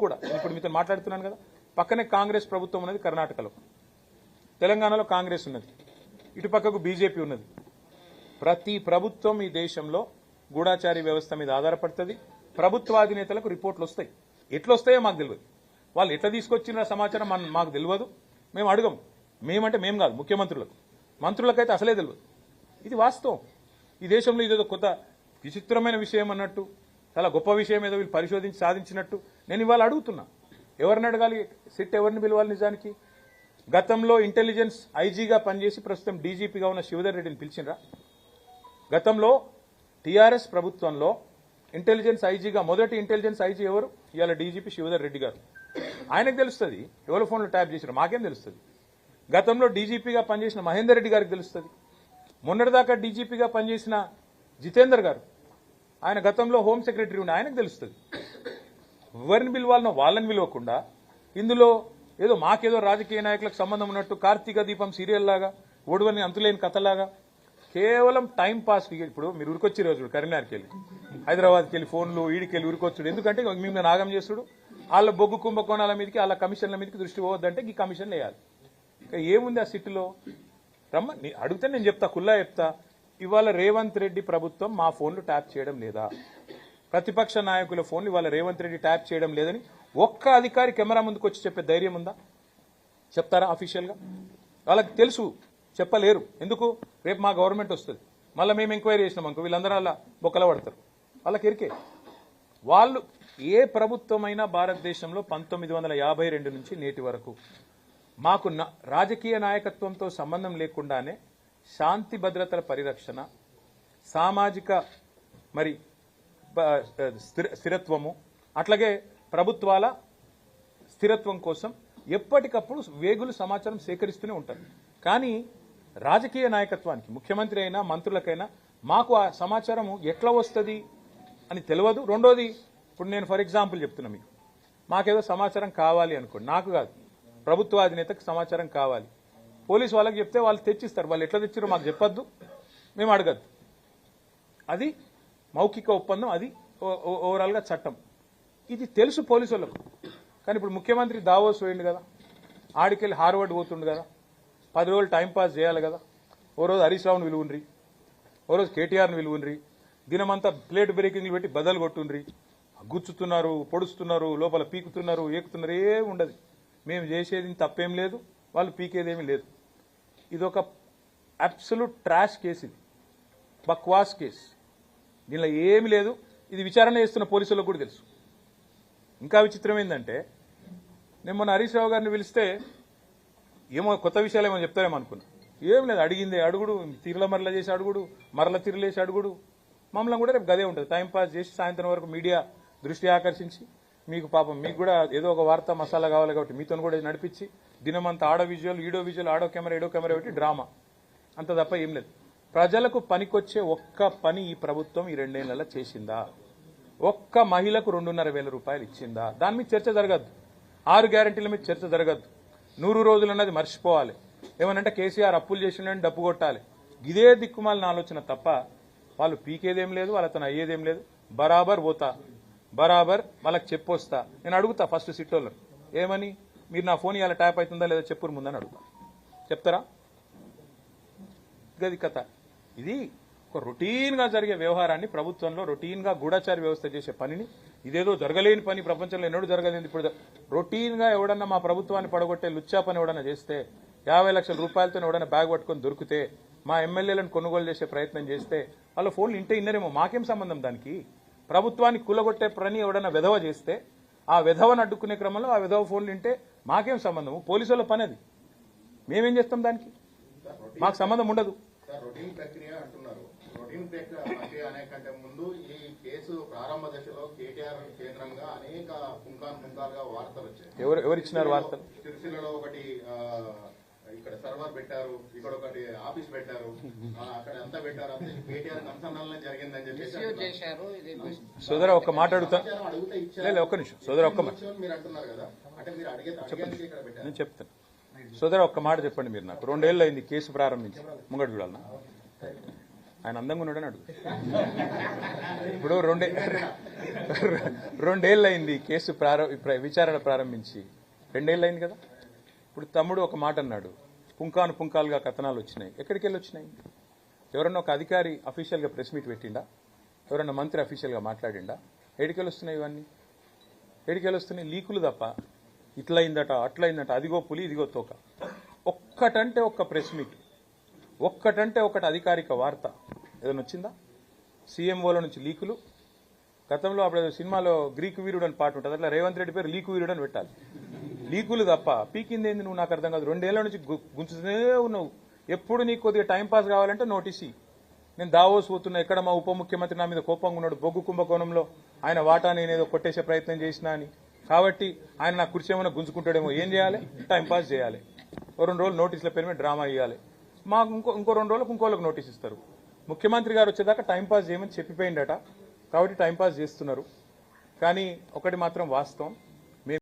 కూడా ఇప్పుడు మీతో మాట్లాడుతున్నాను కదా, పక్కనే కాంగ్రెస్ ప్రభుత్వం ఉన్నది కర్ణాటకలో, తెలంగాణలో కాంగ్రెస్ ఉన్నది, ఇటు పక్కకు బీజేపీ ఉన్నది. ప్రతి ప్రభుత్వం ఈ దేశంలో గూఢాచారి వ్యవస్థ మీద ఆధారపడుతుంది. ప్రభుత్వాధినేతలకు రిపోర్ట్లు వస్తాయి. ఎట్లా వస్తాయో మాకు తెలియదు. వాళ్ళు ఎట్లా తీసుకొచ్చిన సమాచారం మాకు తెలియదు. మేము అడగం. మేమంటే మేము కాదు, ముఖ్యమంత్రులకు, మంత్రులకైతే అసలే తెలియదు. ఇది వాస్తవం. ఈ దేశంలో ఇదేదో కొత్త విచిత్రమైన విషయం అన్నట్టు, చాలా గొప్ప విషయం ఏదో వీళ్ళు పరిశోధించి సాధించినట్టు నేను ఇవాళ అడుగుతున్నా. ఎవరిని అడగాలి? సిట్ ఎవరిని పిలవాలి? నిజానికి గతంలో ఇంటెలిజెన్స్ ఐజీగా పనిచేసి ప్రస్తుతం డీజీపీగా ఉన్న శివధర్ రెడ్డిని పిలిచినరా? గతంలో టీఆర్ఎస్ ప్రభుత్వంలో ఇంటెలిజెన్స్ ఐజీగా మొదటి ఇంటెలిజెన్స్ ఐజీ ఎవరు? ఇవాళ డీజీపీ శివధర్ రెడ్డి గారు. ఆయనకు తెలుస్తుంది ఎవరు ఫోన్లో ట్యాప్ చేసినా, మాకేం తెలుస్తుంది? గతంలో డీజీపీగా పనిచేసిన మహేందర్ రెడ్డి గారికి తెలుస్తుంది. మొన్నటిదాకా డీజీపీగా పనిచేసిన జితేందర్ గారు, ఆయన గతంలో హోమ్ సెక్రటరీ ఉండి, ఆయనకు తెలుస్తుంది. ఎవరిని పిలవాలనో వాళ్ళని పిలవకుండా ఇందులో ఏదో మాకేదో రాజకీయ నాయకులకు సంబంధం ఉన్నట్టు కార్తీక దీపం సీరియల్ లాగా, ఒడవని అంతులేని కథలాగా కేవలం టైం పాస్. ఇప్పుడు మీరు ఉరికొచ్చి రోజు కరీంనగర్కి వెళ్ళి, హైదరాబాద్కి వెళ్ళి ఫోన్లు ఈడికెళ్ళి ఉరికొచ్చుడు. ఎందుకంటే మేము నాగం చేసుడు, వాళ్ళ బొగ్గు కుంభకోణాల మీదకి, వాళ్ళ కమిషన్ల మీదకి దృష్టి పోవద్దంటే ఈ కమిషన్లు వేయాలి. ఇంకా ఏముంది ఆ సిట్టులో? రమ్మ అడిగితే నేను చెప్తా, కుల్లా చెప్తా. ఇవాళ రేవంత్ రెడ్డి ప్రభుత్వం మా ఫోన్లు ట్యాప్ చేయడం లేదా? ప్రతిపక్ష నాయకుల ఫోన్లు ఇవాళ రేవంత్ రెడ్డి ట్యాప్ చేయడం లేదని ఒక్క అధికారి కెమెరా ముందుకు వచ్చి చెప్పే ధైర్యం ఉందా? చెప్తారా అఫీషియల్గా? వాళ్ళకి తెలుసు, చెప్పలేరు. ఎందుకు? రేపు మా గవర్నమెంట్ వస్తుంది, మళ్ళీ మేము ఎంక్వైరీ చేసినాం అనుకో, వీళ్ళందరూ అలా బొక్కల పడతారు. వాళ్ళకి ఎరికే. వాళ్ళు ఏ ప్రభుత్వమైనా భారతదేశంలో 1952 నుంచి నేటి వరకు మాకు రాజకీయ నాయకత్వంతో సంబంధం లేకుండానే శాంతి భద్రతల పరిరక్షణ, సామాజిక మరి స్థిరత్వము, అట్లాగే ప్రభుత్వాల స్థిరత్వం కోసం ఎప్పటికప్పుడు వేగులు సమాచారం సేకరిస్తూనే ఉంటారు. కానీ రాజకీయ నాయకత్వానికి, ముఖ్యమంత్రి అయినా మంత్రులకైనా మాకు ఆ సమాచారం ఎట్లా వస్తుంది అని తెలియదు. రెండోది, ఇప్పుడు నేను ఫర్ ఎగ్జాంపుల్ చెప్తున్నా మీకు, మాకేదో సమాచారం కావాలి అనుకోండి, నాకు కాదు ప్రభుత్వాధినేతకు సమాచారం కావాలి, పోలీసు వాళ్ళకి చెప్తే వాళ్ళు తెచ్చిస్తారు. వాళ్ళు ఎట్లా తెచ్చారో మాకు చెప్పొద్దు, మేము అడగద్దు. అది మౌఖిక ఒప్పందం, అది ఓవరాల్గా చట్టం. ఇది తెలుసు పోలీసు వాళ్ళకు. కానీ ఇప్పుడు ముఖ్యమంత్రి దావోస్ పోయిండు కదా, ఆడికెళ్ళి హార్వర్డ్ పోతుండు కదా, 10 రోజులు టైంపాస్ చేయాలి కదా. ఓ రోజు హరీష్ రావుని విలువుండ్రి, ఓ రోజు కేటీఆర్ని విలువుండ్రి, దినమంతా ప్లేట్ బ్రేకింగ్లు పెట్టి బదలు కొట్టుండ్రి, గుచ్చుతున్నారు, పొడుస్తున్నారు, లోపల పీకుతున్నారు, ఏకుతున్నారు, ఏమి ఉండదు. మేము చేసేది తప్పేం లేదు, వాళ్ళు పీకేదేమీ లేదు. ఇదొక అబ్సల్యూట్ ట్రాష్ కేసు, ఇది బక్వాస్ కేసు. దీనిలో ఏమి లేదు. ఇది విచారణ చేస్తున్న పోలీసులకు కూడా తెలుసు. ఇంకా విచిత్రం ఏంటంటే, నేను మొన్న హరీష్ రావు గారిని పిలిస్తే ఏమో కొత్త విషయాలు ఏమో చెప్తారేమో అనుకున్నా. ఏం లేదు, అడిగిందే అడుగుడు, తిరుల మరల చేసి అడుగుడు, మరల తిరులేసి అడుగుడు. మమ్మల్ని కూడా రేపు గదే ఉంటుంది. టైంపాస్ చేసి సాయంత్రం వరకు మీడియా దృష్టి ఆకర్షించి, మీకు పాపం మీకు కూడా ఏదో ఒక వార్త మసాలా కావాలి కాబట్టి మీతో కూడా నడిపించి, దినమంతా ఆడో విజువల్, ఈడో విజువల్, ఆడో కెమెరా, ఈడో కెమెరా పెట్టి డ్రామా, అంత తప్ప ఏం లేదు. ప్రజలకు పనికొచ్చే ఒక్క పని ఈ ప్రభుత్వం ఈ 2 ఏళ్లలో చేసిందా? ఒక్క మహిళకు 2,500 రూపాయలు ఇచ్చిందా? దాని మీద చర్చ జరగద్దు. 6 గ్యారెంటీల మీద చర్చ జరగద్దు. 100 రోజులు అన్నది మర్చిపోవాలి. ఏమనంటే కేసీఆర్ అప్పులు చేసిండని డప్పు కొట్టాలి. ఇదే దిక్కుమాలిన ఆలోచన తప్ప వాళ్ళు పీకేదేం లేదు, వాళ్ళతో అయ్యేదేం లేదు. బరాబర్ పోతా, బరాబర్ వాళ్ళకి చెప్పొస్తా. నేను అడుగుతా ఫస్ట్ సిట్టోళ్ళని, ఏమని, మీరు నా ఫోన్ ఇవాళ ట్యాప్ అవుతుందా లేదా చెప్పురు ముందని అడుగుతా. చెప్తారా? గది కథ. ఇది ఒక రొటీన్గా జరిగే వ్యవహారాన్ని, ప్రభుత్వంలో రొటీన్గా గూఢచారి వ్యవస్థ చేసే పనిని, ఇదేదో జరగలేని పని, ప్రపంచంలో ఎన్నడూ జరగలేదు. ఇప్పుడు రొటీన్గా ఎవడన్నా మా ప్రభుత్వాన్ని పడగొట్టే లుచ్చా పని ఎవడన్నా చేస్తే, 50 లక్షల రూపాయలతో ఎవడన్నా బ్యాగ్ పట్టుకొని దొరికితే, మా ఎమ్మెల్యేలను కొనుగోలు చేసే ప్రయత్నం చేస్తే వాళ్ళ ఫోన్లు ఇంటే ఇన్నరేమో, మాకేం సంబంధం దానికి? ప్రభుత్వాన్ని కూలగొట్టే పని ఎవడన్నా వెధవ చేస్తే, ఆ వెధవను అడ్డుకునే క్రమంలో ఆ వెధవ ఫోన్లు ఇంటే మాకేం సంబంధము? పోలీసుల పని అది. మేమేం చేస్తాం దానికి? మాకు సంబంధం ఉండదు. రొటీన్ ప్రక్రియ అంటున్నారు. రొటీన్ ప్రక్రియ అనే కంటే ముందు ఈ కేసు ప్రారంభ దశలో కేటీఆర్ కేంద్రంగా అనేక పుంకాలుగా వార్తలు వచ్చాయి. ఎవరు ఇచ్చినారు వార్తలు? సిరిసిల్లలో ఒకటి, ఇక్కడ సర్వర్ పెట్టారు, ఇక్కడ ఒకటి ఆఫీస్ పెట్టారు, అక్కడ అంతా పెట్టారు, అంతా కేటీఆర్ అనుసంధానం జరిగిందని చెప్పేసి సోదర ఒక్క మాట అడుగుతా. ఒక్క నిమిషం సోదర, ఒక్క మాట మీరు అంటున్నారు కదా, అంటే మీరు అడిగేది ఇక్కడ పెట్టారు. నేను చెప్తాను సోదర, ఒక్క మాట చెప్పండి. మీరు నాకు 2 ఏళ్ళు అయింది కేసు ప్రారంభించి, ముంగడు చూడాలన్నా. ఆయన అందంగా ఉన్నాడని అడుగు. ఇప్పుడు రెండేళ్ళు అయింది కేసు విచారణ ప్రారంభించి, 2 ఏళ్ళు అయింది కదా. ఇప్పుడు తమ్ముడు ఒక మాట అన్నాడు, పుంకాను పుంకాలుగా కథనాలు వచ్చినాయి. ఎక్కడికి వెళ్ళి వచ్చినాయి? ఎవరన్నా ఒక అధికారి అఫీషియల్గా ప్రెస్ మీట్ పెట్టిండా? ఎవరన్నా మంత్రి అఫీషియల్గా మాట్లాడిండా? ఏడికెళ్ళి వస్తున్నాయి ఇవన్నీ? ఏడికెళ్ళి వస్తున్నాయి? లీకులు తప్ప. ఇట్లయిందట అట్లయిందట, అదిగో పులి ఇదిగో తోక. ఒక్కటంటే ఒక్క ప్రెస్ మీట్, ఒక్కటంటే ఒకటి అధికారిక వార్త ఏదైనా వచ్చిందా? సీఎంఓల నుంచి లీకులు. గతంలో అప్పుడు సినిమాలో గ్రీకు వీరుడు అని పాట ఉంటుంది, అట్లా రేవంత్ రెడ్డి పేరు లీకు వీరుడు అని పెట్టాలి. లీకులు తప్ప పీకింది ఏంది నువ్వు? నాకు అర్థం కాదు. 2 ఏళ్ల నుంచి గుంచుతూనే ఉన్నావు. ఎప్పుడు నీకు కొద్దిగా టైంపాస్ కావాలంటే నోటీస్ ఇయ్యి. నేను దావోస్ పోతున్నా, ఎక్కడ మా ఉప ముఖ్యమంత్రి నా మీద కోపంగా ఉన్నాడు, బొగ్గు కుంభకోణంలో ఆయన వాటా నేనేదో కొట్టేసే ప్రయత్నం చేసినా అని, కాబట్టి ఆయన నా కుర్చీ ఏమైనా గుంజుకుంటాడేమో. ఏం చేయాలి? టైంపాస్ చేయాలి. 2 రోజులు నోటీసుల పేరు మీద డ్రామా ఇవ్వాలి. మాకు ఇంకో 2 రోజులకు ఇంకోళ్ళకి నోటీస్ ఇస్తారు. ముఖ్యమంత్రి గారు వచ్చేదాకా టైంపాస్ చేయమని చెప్పిపోయిందట, కాబట్టి టైంపాస్ చేస్తున్నారు. కానీ ఒకటి మాత్రం వాస్తవం,